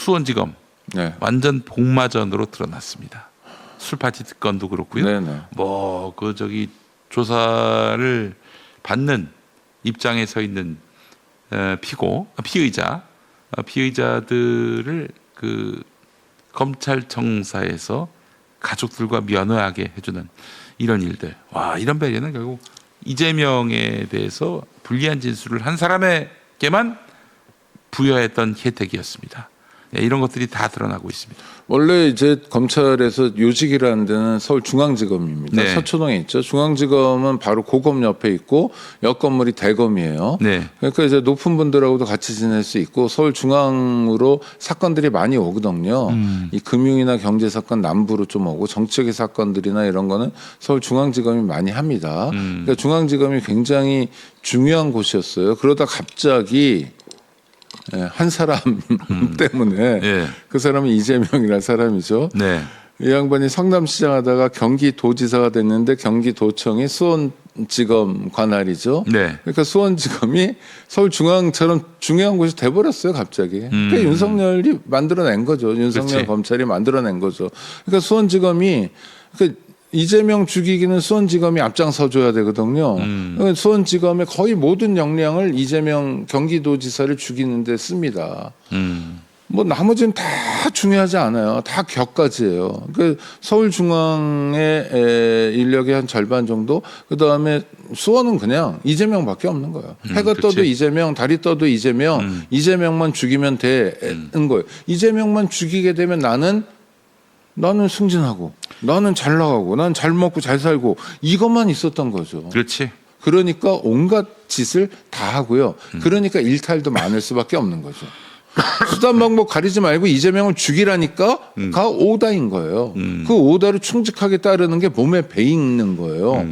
수원지검 네. 완전 복마전으로 드러났습니다. 술파티 건도 그렇고요. 네네. 뭐 그 저기 조사를 받는 입장에 서 있는 피의자들을 그 검찰청사에서 가족들과 면회하게 해주는 이런 일들. 와, 이런 배려는 결국 이재명에 대해서 불리한 진술을 한 사람에게만 부여했던 혜택이었습니다. 네, 이런 것들이 다 드러나고 있습니다. 원래 이제 검찰에서 요직이라는 데는 서울중앙지검입니다. 네. 서초동에 있죠. 중앙지검은 바로 고검 옆에 있고 옆 건물이 대검이에요. 네. 그러니까 이제 높은 분들하고도 같이 지낼 수 있고 서울중앙으로 사건들이 많이 오거든요. 이 금융이나 경제 사건 남부로 좀 오고 정치적인 사건들이나 이런 거는 서울중앙지검이 많이 합니다. 그러니까 중앙지검이 굉장히 중요한 곳이었어요. 그러다 갑자기 한 사람 때문에 예. 그 사람은 이재명이라는 사람이죠. 네. 이 양반이 성남시장 하다가 경기도지사가 됐는데 경기도청이 수원지검 관할이죠. 네. 그러니까 수원지검이 서울중앙처럼 중요한 곳이 돼버렸어요, 갑자기. 그러니까 윤석열이 만들어낸 거죠. 윤석열 그렇지. 검찰이 만들어낸 거죠. 그러니까 수원지검이 그러니까 이재명 죽이기는 수원지검이 앞장서줘야 되거든요. 그러니까 수원지검의 거의 모든 역량을 이재명 경기도지사를 죽이는 데 씁니다. 뭐 나머지는 다 중요하지 않아요. 다 격가지예요. 그 서울중앙의 인력의 한 절반 정도, 그 다음에 수원은 그냥 이재명밖에 없는 거예요. 해가 떠도 그치. 이재명, 달이 떠도 이재명, 이재명만 죽이면 되는 거예요. 이재명만 죽이게 되면 나는 승진하고, 나는 잘 나가고, 나는 잘 먹고 잘 살고, 이것만 있었던 거죠. 그렇지. 그러니까 온갖 짓을 다 하고요. 그러니까 일탈도 많을 수밖에 없는 거죠. 수단 방법 가리지 말고 이재명을 죽이라니까 가 오다인 거예요. 그 오다를 충직하게 따르는 게 몸에 배이는 거예요.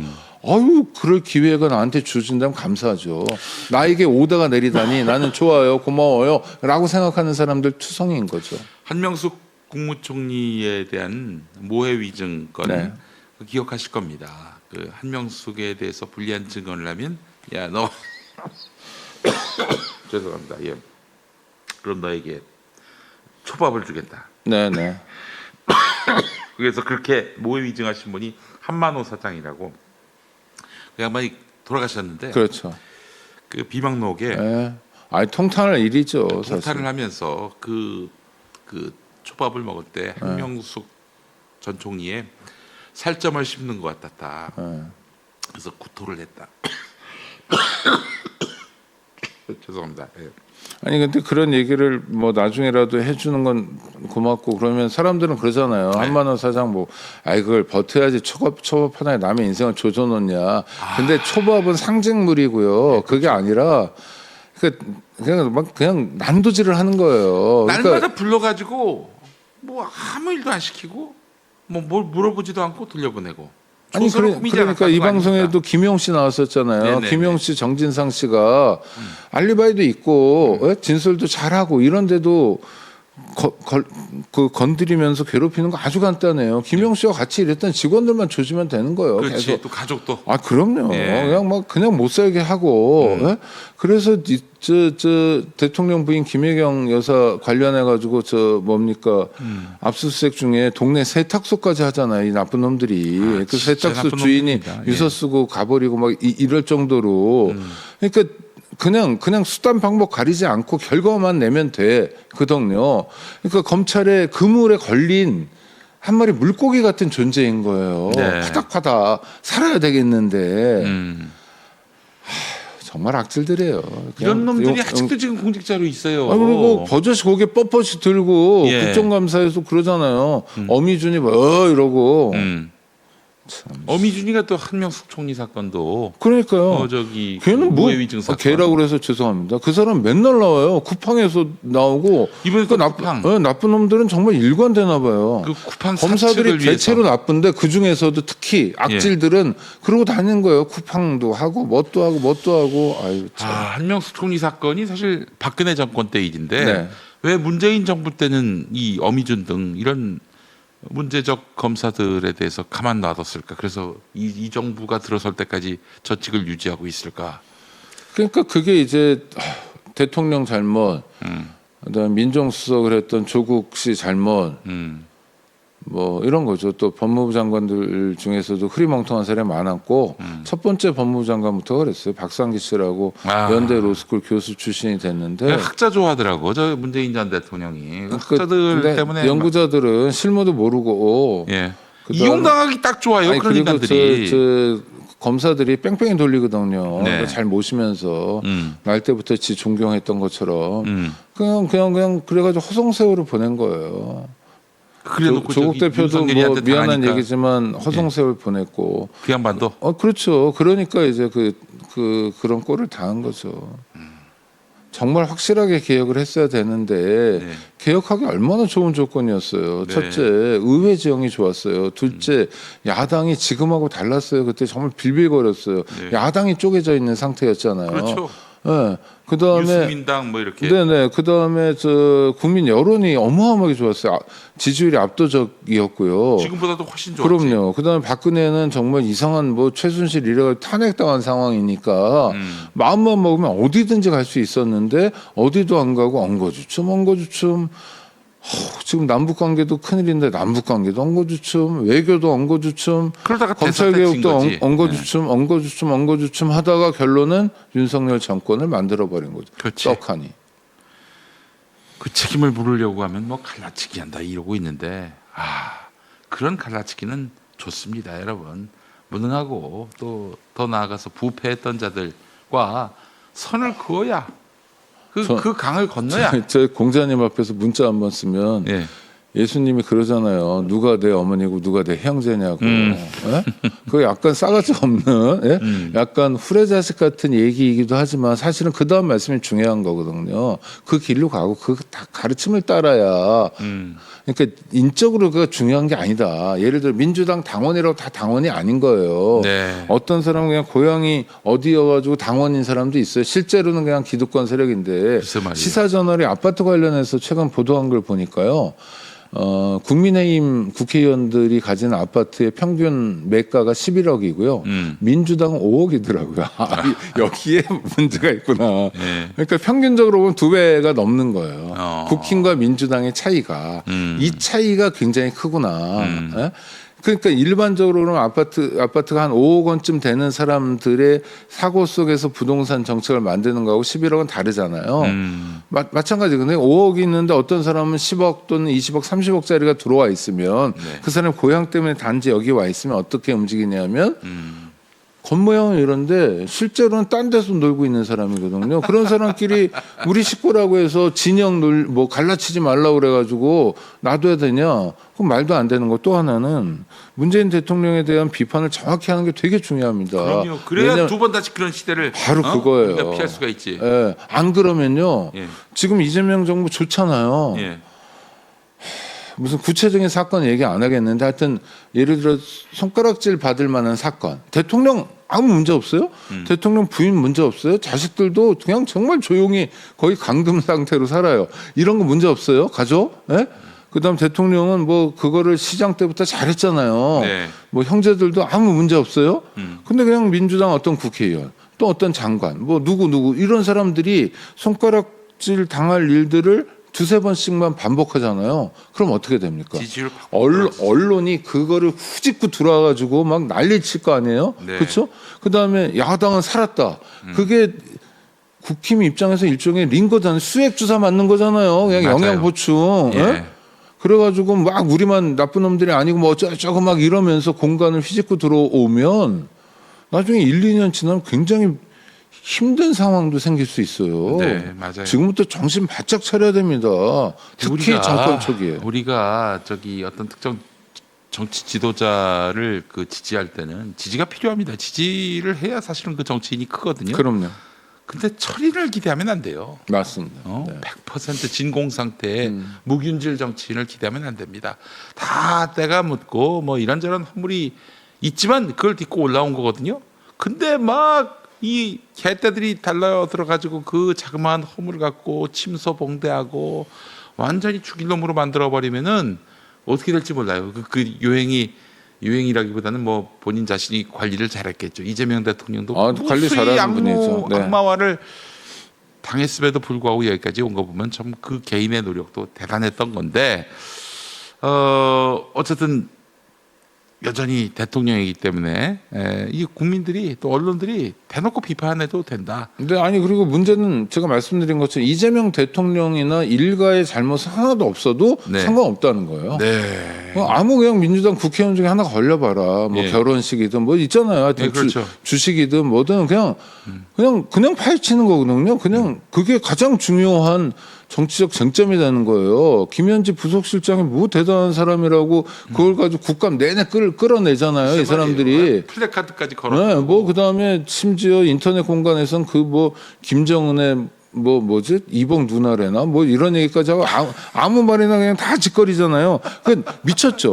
아유, 그럴 기회가 나한테 주신다면 감사하죠. 나에게 오다가 내리다니 나는 좋아요, 고마워요 라고 생각하는 사람들 투성인 거죠. 한명숙 국무총리에 대한 모해 위증 건 네. 기억하실 겁니다. 그 한명숙에 대해서 불리한 증언을 하면 야 너 죄송합니다. 예. 그럼 너에게 초밥을 주겠다. 네네. 그래서 그렇게 모해 위증하신 분이 한만호 사장이라고 그 양반이 돌아가셨는데 그렇죠. 그 비망록에 네. 아니 통탄할 일이죠. 통탄을 사실. 하면서 그 초밥을 먹을 때 한명숙 전 총리의 살점을 씹는 것 같았다. 네. 그래서 구토를 했다. 죄송합니다. 예. 아니 근데 그런 얘기를 뭐 나중에라도 해주는 건 고맙고 그러면 사람들은 그러잖아요. 네. 한만원 사장 뭐 아이 그걸 버텨야지 초밥 하나에 남의 인생을 조져놓냐. 근데 초밥은 상징물이고요. 그게 아니라 그냥 난도질을 하는 거예요. 날마다 불러가지고 뭐 아무 일도 안 시키고 뭐 뭘 물어보지도 않고 돌려보내고. 아니 그러니까 이 방송에도 아닙니까? 김용 씨 나왔었잖아요. 네네네. 김용 씨, 정진상 씨가 알리바이도 있고 진술도 잘하고 이런데도 건드리면서 괴롭히는 거 아주 간단해요. 김용 씨와 같이 일했던 직원들만 조지면 되는 거예요. 그렇지. 계속. 또 가족도. 아 그럼요. 예. 그냥 못 살게 하고. 예? 그래서 저 대통령 부인 김혜경 여사 관련해 가지고 압수수색 중에 동네 세탁소까지 하잖아요. 이 나쁜 놈들이. 그 진짜 세탁소 나쁜 주인이 놈들입니다. 유서 쓰고 가버리고 막 이럴 정도로. 그러니까 그냥 수단 방법 가리지 않고 결과만 내면 되거든요. 그러니까 검찰의 그물에 걸린 한 마리 물고기 같은 존재인 거예요. 네. 파닥파닥 살아야 되겠는데 정말 악질들이에요. 이런 놈들이 용- 아직도 지금 공직자로 있어요. 그리고 버젓이 고개 뻣뻣이 들고 예. 국정감사에서 그러잖아요. 어미준이 이러고. 어미준이가 또 한명숙 총리 사건도 그러니까요. 저기 걔는 뭐 모해 위증 사건. 걔라고 그래서 죄송합니다. 그 사람 맨날 나와요. 쿠팡에서 나오고. 이번에 또 쿠팡. 나쁜 놈들은 정말 일관되나 봐요. 그 쿠팡 검사들이 사측을 위해서. 대체로 나쁜데 그 중에서도 특히 악질들은 그러고 다니는 거예요. 쿠팡도 하고 뭣도 하고. 아유 참. 한명숙 총리 사건이 사실 박근혜 정권 때 일인데 네. 왜 문재인 정부 때는 이 어미준 등 이런 문제적 검사들에 대해서 가만 놔뒀을까? 그래서 이 정부가 들어설 때까지 저직을 유지하고 있을까? 그러니까 그게 이제 대통령 잘못, 그다음 민정수석을 했던 조국 씨 잘못 뭐 이런 거죠. 또 법무부 장관들 중에서도 흐리멍텅한 사람이 많았고 첫 번째 법무부 장관부터 그랬어요. 박상기 씨라고 연대 로스쿨 교수 출신이 됐는데 학자 좋아하더라고 저 문재인 전 대통령이 그 학자들 근데 때문에 연구자들은 실무도 모르고 예. 그다음- 이용당하기 딱 좋아요. 아니, 그런 그리고 인간들이. 저 검사들이 뺑뺑이 돌리거든요. 네. 그러니까 잘 모시면서 날 때부터 지 존경했던 것처럼 그냥 그래가지고 허송세월을 보낸 거예요. 그래놓고 조국 저기 대표도 뭐 윤석열이한테 미안한 당하니까 얘기지만 허송세월 보냈고. 그 양반도 그렇죠. 그러니까 이제 그런 꼴을 당한 거죠. 정말 확실하게 개혁을 했어야 되는데 네. 개혁하기 얼마나 좋은 조건이었어요. 네. 첫째, 의회 지형이 좋았어요. 둘째, 야당이 지금하고 달랐어요. 그때 정말 빌빌거렸어요. 네. 야당이 쪼개져 있는 상태였잖아요. 그렇죠. 네. 그다음에 유승민당 뭐 이렇게 네네. 그다음에 저 국민 여론이 어마어마하게 좋았어요. 지지율이 압도적이었고요. 지금보다도 훨씬 좋았지. 그럼요. 그다음에 박근혜는 정말 이상한 뭐 최순실 이래가 탄핵당한 상황이니까 마음만 먹으면 어디든지 갈 수 있었는데 어디도 안 가고 엉거주춤. 지금 남북 관계도 큰일인데 남북 관계도 엉거주춤, 외교도 엉거주춤, 그러다가 검찰 대선 때친 개혁도 거지. 엉거주춤 하다가 결론은 윤석열 정권을 만들어 버린 거죠. 그렇지. 떡하니. 그 책임을 물으려고 하면 뭐 갈라치기 한다 이러고 있는데 그런 갈라치기는 좋습니다, 여러분. 무능하고 또 더 나아가서 부패했던 자들과 선을 그어야 그 강을 건너야. 제 공자님 앞에서 문자 한번 쓰면 예. 예수님이 그러잖아요. 누가 내 어머니고 누가 내 형제냐고. 예? 그거 약간 싸가지 없는, 예? 약간 후레자식 같은 얘기이기도 하지만 사실은 그 다음 말씀이 중요한 거거든요. 그 길로 가고 그 다 가르침을 따라야. 그러니까 인적으로 그가 중요한 게 아니다. 예를 들어 민주당 당원이라고 다 당원이 아닌 거예요. 네. 어떤 사람은 그냥 고향이 어디여가지고 당원인 사람도 있어요. 실제로는 그냥 기득권 세력인데 글쎄 말이에요. 시사저널이 아파트 관련해서 최근 보도한 걸 보니까요. 국민의힘 국회의원들이 가진 아파트의 평균 매가가 11억이고요. 민주당은 5억이더라고요. 여기에 문제가 있구나. 네. 그러니까 평균적으로 보면 2배가 넘는 거예요. 국힘과 민주당의 차이가. 이 차이가 굉장히 크구나. 예? 그러니까 일반적으로는 아파트가 한 5억 원쯤 되는 사람들의 사고 속에서 부동산 정책을 만드는 거하고 11억은 다르잖아요. 마찬가지. 근데 5억이 있는데 어떤 사람은 10억 또는 20억, 30억짜리가 들어와 있으면 그 사람 고향 때문에 단지 여기 와 있으면 어떻게 움직이냐면 겉모양은 이런데 실제로는 딴 데서 놀고 있는 사람이거든요. 그런 사람끼리 우리 식구라고 해서 진영 뭐 갈라치지 말라고 그래가지고 놔둬야 되냐? 그럼 말도 안 되는 거. 또 하나는 문재인 대통령에 대한 비판을 정확히 하는 게 되게 중요합니다. 그럼요. 그래야 왜냐면 두 번 다시 그런 시대를 바로 그거예요. 우리가 피할 수가 있지. 예, 안 그러면요. 예. 지금 이재명 정부 좋잖아요. 예. 무슨 구체적인 사건 얘기 안 하겠는데 하여튼 예를 들어 손가락질 받을 만한 사건. 대통령 아무 문제 없어요? 대통령 부인 문제 없어요? 자식들도 그냥 정말 조용히 거의 감금 상태로 살아요. 이런 거 문제 없어요? 가죠? 예? 그다음 대통령은 뭐 그거를 시장 때부터 잘했잖아요. 네. 뭐 형제들도 아무 문제 없어요. 근데 그냥 민주당 어떤 국회의원 또 어떤 장관 뭐 누구 이런 사람들이 손가락질 당할 일들을 두세 번씩만 반복하잖아요. 그럼 어떻게 됩니까? 지지율 언론이 그거를 후집고 들어와가지고 막 난리 칠 거 아니에요? 네. 그렇죠? 그다음에 야당은 살았다. 그게 국힘 입장에서 일종의 링거잖아요. 수액 주사 맞는 거잖아요. 그냥 맞아요. 영양 보충. 예. 예? 그래가지고 막 우리만 나쁜 놈들이 아니고 뭐 어쩌고 막 이러면서 공간을 휘짓고 들어오면 나중에 1, 2년 지나면 굉장히 힘든 상황도 생길 수 있어요. 네, 맞아요. 지금부터 정신 바짝 차려야 됩니다. 특히 정권 초기에. 우리가 저기 어떤 특정 정치 지도자를 그 지지할 때는 지지가 필요합니다. 지지를 해야 사실은 그 정치인이 크거든요. 그럼요. 근데 철인을 기대하면 안 돼요. 맞습니다. 네. 100% 진공 상태의 무균질 정치인을 기대하면 안 됩니다. 다 때가 묻고 뭐 이런저런 허물이 있지만 그걸 딛고 올라온 거거든요. 근데 막 이 개떼들이 달려들어가지고 그 자그마한 허물을 갖고 침소봉대하고 완전히 죽일 놈으로 만들어 버리면은 어떻게 될지 몰라요. 그 유행이라기보다는 뭐 본인 자신이 관리를 잘했겠죠. 이재명 대통령도 관리 잘하는 분이죠. 네. 악마화를 당했음에도 불구하고 여기까지 온 거 보면 참 그 개인의 노력도 대단했던 건데 어쨌든 여전히 대통령이기 때문에 이 국민들이 또 언론들이 대놓고 비판해도 된다. 근데 아니 그리고 문제는 제가 말씀드린 것처럼 이재명 대통령이나 일가의 잘못은 하나도 없어도 네. 상관없다는 거예요. 네. 아무 그냥 민주당 국회의원 중에 하나 걸려봐라. 뭐 예. 결혼식이든 뭐 있잖아요. 하여튼 예, 그렇죠. 주식이든 뭐든 그냥 파헤치는 거거든요. 그냥 그게 가장 중요한 정치적 쟁점이 되는 거예요. 김현지 부속실장이 뭐 대단한 사람이라고 그걸 가지고 국감 내내 끌어내잖아요. 이 사람들이. 플래카드까지 걸어. 네, 뭐 그다음에 심지어 인터넷 공간에선 그 뭐 김정은의 뭐지 이복 누나래나 뭐 이런 얘기까지 하고 아무 말이나 그냥 다 짓거리잖아요. 그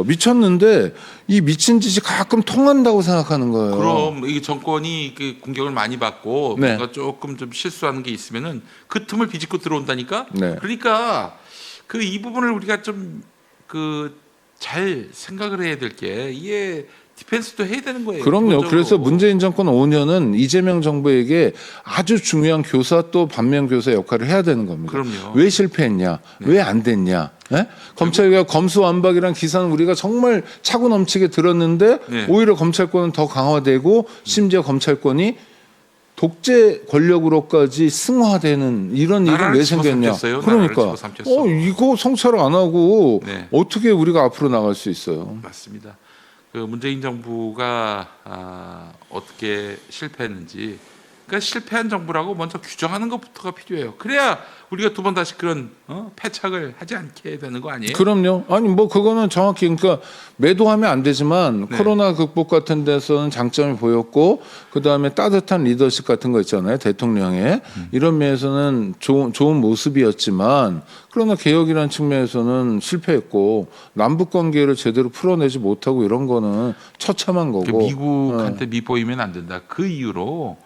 미쳤는데 이 미친 짓이 가끔 통한다고 생각하는 거예요. 그럼 이게 정권이 그 공격을 많이 받고 네. 뭔가 조금 좀 실수하는 게 있으면은 그 틈을 비집고 들어온다니까. 네. 그러니까 그 이 부분을 우리가 좀 그 잘 생각을 해야 될 게 이게 디펜스도 해야 되는 거예요. 그럼요. 기본적으로. 그래서 문재인 정권 5년은 이재명 정부에게 아주 중요한 교사 또 반면 교사 역할을 해야 되는 겁니다. 그럼요. 왜 실패했냐? 왜 안 됐냐? 검찰개혁 검수완박이란 기사는 우리가 정말 차고 넘치게 들었는데 네. 오히려 검찰권은 더 강화되고 심지어 검찰권이 독재 권력으로까지 승화되는 이런 일은 나라를 왜 생겼냐? 집어삼켰어요. 그러니까 나라를 집어삼켰어. 이거 성찰 안 하고 네. 어떻게 우리가 앞으로 나갈 수 있어요? 맞습니다. 그 문재인 정부가 어떻게 실패했는지, 그러니까 실패한 정부라고 먼저 규정하는 것부터가 필요해요. 그래야 우리가 두 번 다시 그런 패착을 하지 않게 되는 거 아니에요? 그럼요. 아니 뭐 그거는 정확히 그러니까 매도하면 안 되지만 네. 코로나 극복 같은 데서는 장점이 보였고 그 다음에 따뜻한 리더십 같은 거 있잖아요. 대통령의 이런 면에서는 좋은 모습이었지만 그러나 개혁이라는 측면에서는 실패했고 남북 관계를 제대로 풀어내지 못하고 이런 거는 처참한 그 거고. 미국한테 밑보이면 안 된다. 그 이유로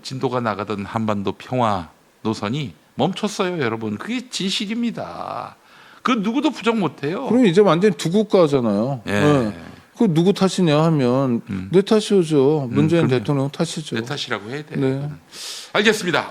진도가 나가던 한반도 평화 노선이 멈췄어요, 여러분. 그게 진실입니다. 그 누구도 부정 못해요. 그럼 이제 완전 히 두 국가잖아요. 예. 네. 그 누구 탓이냐 하면 내 탓이오죠. 문재인 그럼요. 대통령 탓이죠. 내 탓이라고 해야 돼요. 네. 알겠습니다.